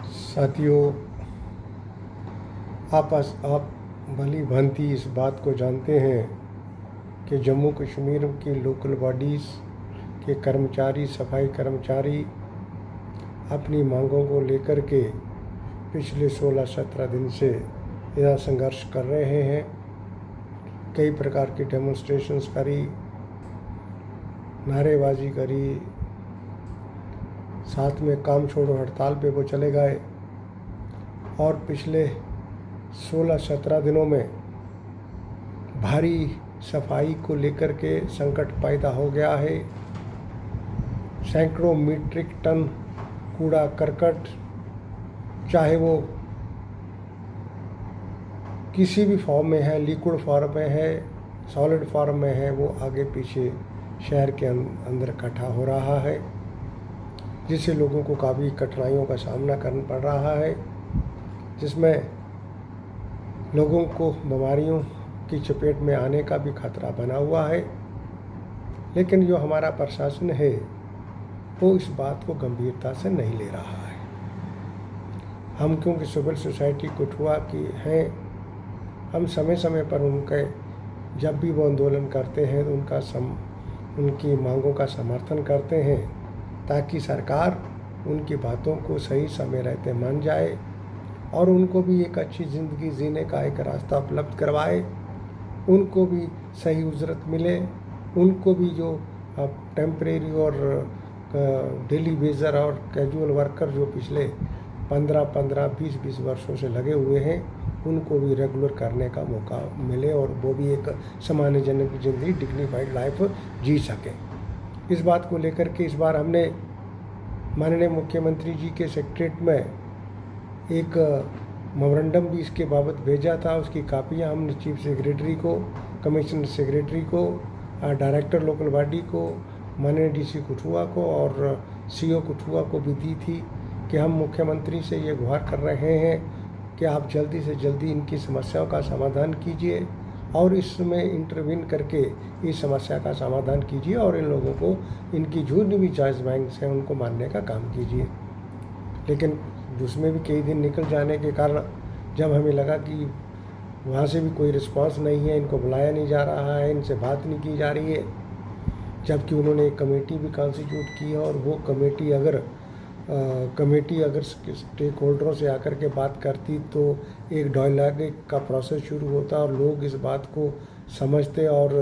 साथियों, आप भली भांति इस बात को जानते हैं कि जम्मू कश्मीर की लोकल बॉडीज़ के कर्मचारी, सफाई कर्मचारी अपनी मांगों को लेकर के पिछले 16-17 दिन से यहाँ संघर्ष कर रहे हैं। कई प्रकार की डेमोन्स्ट्रेशंस करी, नारेबाजी करी, साथ में काम छोड़ो हड़ताल पे वो चले गए और पिछले 16-17 दिनों में भारी सफाई को लेकर के संकट पैदा हो गया है। सैकड़ों मीट्रिक टन कूड़ा करकट, चाहे वो किसी भी फॉर्म में है, लिक्विड फॉर्म में है, सॉलिड फॉर्म में है, वो आगे पीछे शहर के अंदर इकट्ठा हो रहा है, जिससे लोगों को काफ़ी कठिनाइयों का सामना करना पड़ रहा है, जिसमें लोगों को बीमारियों की चपेट में आने का भी खतरा बना हुआ है। लेकिन जो हमारा प्रशासन है वो इस बात को गंभीरता से नहीं ले रहा है। हम क्योंकि सिविल सोसाइटी कठुआ की हैं, हम समय समय पर उनके जब भी वो आंदोलन करते हैं तो उनकी मांगों का समर्थन करते हैं, ताकि सरकार उनकी बातों को सही समय रहते मान जाए और उनको भी एक अच्छी ज़िंदगी जीने का एक रास्ता उपलब्ध करवाए, उनको भी सही उजरत मिले, उनको भी जो टेम्परेरी और डेली वेजर और कैजुअल वर्कर जो पिछले 15-15, 20-20 वर्षों से लगे हुए हैं, उनको भी रेगुलर करने का मौका मिले और वो भी एक सम्मानजनक ज़िंदगी, डिग्निफाइड लाइफ जी सकें। इस बात को लेकर के इस बार हमने माननीय मुख्यमंत्री जी के सेक्रेटरीट में एक मेमोरेंडम भी इसके बाबत भेजा था। उसकी कापियाँ हमने चीफ सेक्रेटरी को, कमिश्नर सेक्रेटरी को, डायरेक्टर लोकल बॉडी को, माननीय डीसी कठुआ को और सीओ कठुआ को भी दी थी कि हम मुख्यमंत्री से ये गुहार कर रहे हैं कि आप जल्दी से जल्दी इनकी समस्याओं का समाधान कीजिए और इसमें इंटरवीन करके इस समस्या का समाधान कीजिए और इन लोगों को इनकी जो भी जायज़ मांग है उनको मानने का काम कीजिए। लेकिन उसमें भी कई दिन निकल जाने के कारण जब हमें लगा कि वहाँ से भी कोई रिस्पांस नहीं है, इनको बुलाया नहीं जा रहा है, इनसे बात नहीं की जा रही है, जबकि उन्होंने एक कमेटी भी कॉन्स्टिट्यूट की है और वो कमेटी अगर स्टेक होल्डरों से आकर के बात करती तो एक डायलॉग का प्रोसेस शुरू होता और लोग इस बात को समझते और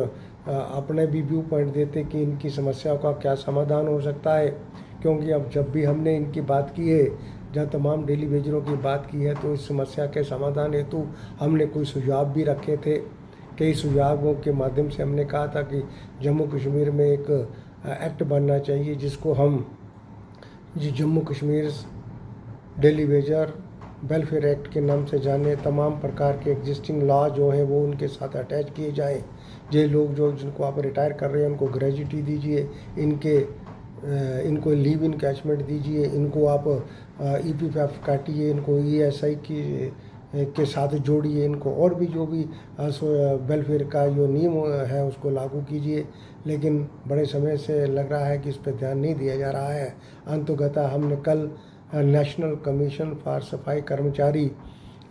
अपने भी व्यू पॉइंट देते कि इनकी समस्याओं का क्या समाधान हो सकता है। क्योंकि अब जब भी हमने इनकी बात की है, जब तमाम डेली वेजरों की बात की है, तो इस समस्या के समाधान हेतु हमने कोई सुझाव भी रखे थे। कई सुझावों के माध्यम से हमने कहा था कि जम्मू कश्मीर में एक एक्ट बनना चाहिए जिसको हम Jammu Kashmir daily Vaser welfare act के नाम से जाने। तमाम प्रकार के एग्जिस्टिंग लॉ जो हैं वो उनके साथ अटैच किए जाएँ। ये लोग जो जिनको आप रिटायर कर रहे हैं उनको ग्रेजुटी दीजिए, इनको लीव इन कैचमेंट दीजिए, इनको आप EPF काटिए, इनको ESI के साथ जोड़िए, इनको और भी जो भी वेलफेयर का जो नियम है उसको लागू कीजिए। लेकिन बड़े समय से लग रहा है कि इस पर ध्यान नहीं दिया जा रहा है। अंततः हमने कल नेशनल कमीशन फॉर सफाई कर्मचारी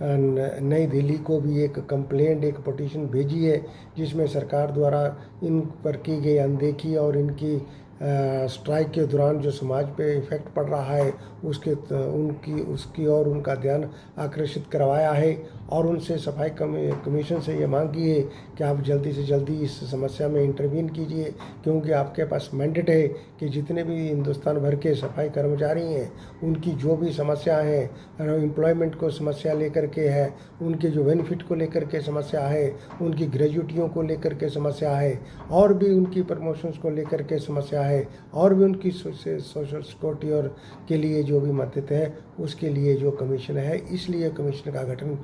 नई दिल्ली को भी एक कंप्लेंट, एक पिटीशन भेजी है, जिसमें सरकार द्वारा इन पर की गई अनदेखी और इनकी स्ट्राइक के दौरान जो समाज पे इफ़ेक्ट पड़ रहा है उसकी और उनका ध्यान आकर्षित करवाया है और उनसे सफाई कमीशन से ये मांग की है कि आप जल्दी से जल्दी इस समस्या में इंटरवीन कीजिए, क्योंकि आपके पास मैंडेट है कि जितने भी हिंदुस्तान भर के सफाई कर्मचारी हैं उनकी जो भी समस्या है, एम्प्लॉयमेंट को समस्या लेकर के है, उनके जो बेनिफिट को लेकर के समस्या है, उनकी ग्रेजुटियों को लेकर के समस्या है और भी उनकी प्रमोशंस को लेकर के समस्या है और भी उनकी सोशल सिक्योरिटी और के लिए जो भी मदद है उसके लिए जो कमीशन है, इसलिए कमीशन का गठन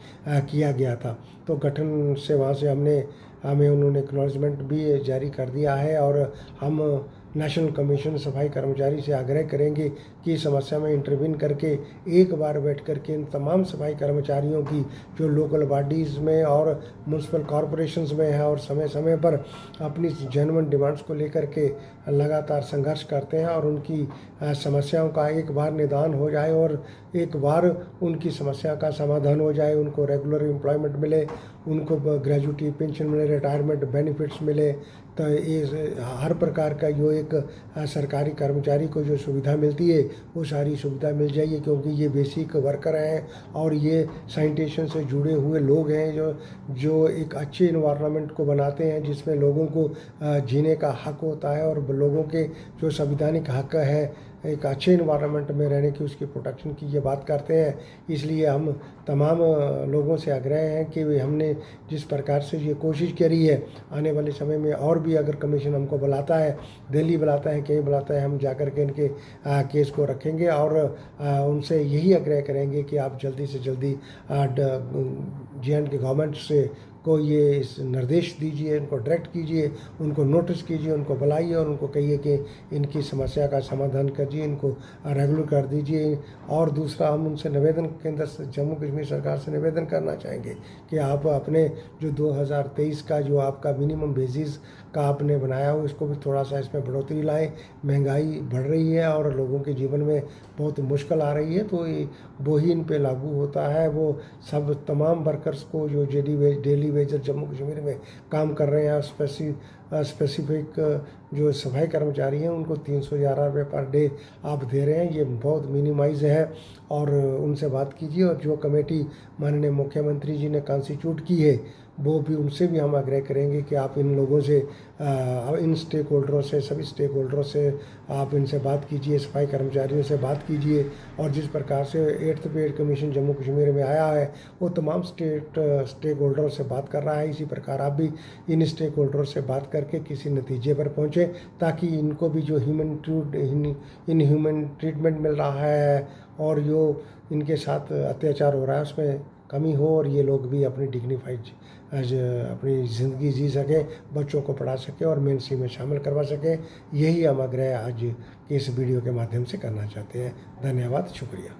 किया गया था। तो गठन से वहाँ से हमें उन्होंने एक्नॉलेजमेंट भी जारी कर दिया है और हम नेशनल कमीशन सफाई कर्मचारी से आग्रह करेंगे कि इस समस्या में इंटरवीन करके एक बार बैठ कर के इन तमाम सफाई कर्मचारियों की जो लोकल बॉडीज़ में और म्यूनसिपल कॉरपोरेशंस में है और समय समय पर अपनी जेन्युइन डिमांड्स को लेकर के लगातार संघर्ष करते हैं और उनकी समस्याओं का एक बार निदान हो जाए और एक बार उनकी समस्या का समाधान हो जाए, उनको रेगुलर एम्प्लॉयमेंट मिले, उनको ग्रेजुएटी पेंशन मिले, रिटायरमेंट बेनिफिट्स मिले। तो ये हर प्रकार का जो एक सरकारी कर्मचारी को जो सुविधा मिलती है वो सारी सुविधा मिल जाएगी, क्योंकि ये बेसिक वर्कर हैं और ये सैनिटेशन से जुड़े हुए लोग हैं जो एक अच्छे इन्वायरमेंट को बनाते हैं जिसमें लोगों को जीने का हक होता है और लोगों के जो संवैधानिक हक है एक अच्छे इन्वायरमेंट में रहने की, उसकी प्रोटेक्शन की ये बात करते हैं। इसलिए हम तमाम लोगों से आग्रह है कि हमने जिस प्रकार से ये कोशिश करी है, आने वाले समय में और भी अगर कमीशन हमको बुलाता है, दिल्ली बुलाता है, कहीं बुलाता है, हम जाकर के इनके केस को रखेंगे और उनसे यही आग्रह करेंगे कि आप जल्दी से जल्दी जे.एंड.के गवर्नमेंट से को ये इस निर्देश दीजिए, इनको डायरेक्ट कीजिए, उनको नोटिस कीजिए, उनको बुलाइए और उनको कहिए कि इनकी समस्या का समाधान कीजिए, इनको रेगुलर कर दीजिए। और दूसरा, हम उनसे निवेदन केंद्र से, जम्मू कश्मीर सरकार से निवेदन करना चाहेंगे कि आप अपने जो 2023 का जो आपका मिनिमम बेसिस का आपने बनाया हो, इसको भी थोड़ा सा इसमें बढ़ोतरी लाएँ। महंगाई बढ़ रही है और लोगों के जीवन में बहुत मुश्किल आ रही है, तो वो ही इन पे लागू होता है। वो सब तमाम वर्कर्स को जो डेली वेजर जम्मू कश्मीर में काम कर रहे हैं, स्पेसिफिक जो सफाई कर्मचारी हैं उनको 311 रुपये पर डे आप दे रहे हैं, ये बहुत मिनिमाइज है। और उनसे बात कीजिए और जो कमेटी माननीय मुख्यमंत्री जी ने कॉन्स्टिट्यूट की है वो भी, उनसे भी हम आग्रह करेंगे कि आप इन लोगों से, इन स्टेक होल्डरों से, सभी स्टेक होल्डरों से आप इनसे बात कीजिए, सफाई कर्मचारियों से बात कीजिए। और जिस प्रकार से 8th पे कमीशन जम्मू कश्मीर में आया है वो तमाम स्टेक होल्डरों से बात कर रहा है, इसी प्रकार आप भी इन स्टेक होल्डरों से बात करके किसी नतीजे पर पहुँचें ताकि इनको भी जो ह्यूमन ट्रीटमेंट मिल रहा है और जो इनके साथ अत्याचार हो रहा है उसमें कमी हो और ये लोग भी अपनी डिग्निफाइड अपनी ज़िंदगी जी सकें, बच्चों को पढ़ा सकें और मेन स्ट्रीम में शामिल करवा सकें। यही हम आग्रह आज के इस वीडियो के माध्यम से करना चाहते हैं। धन्यवाद, शुक्रिया।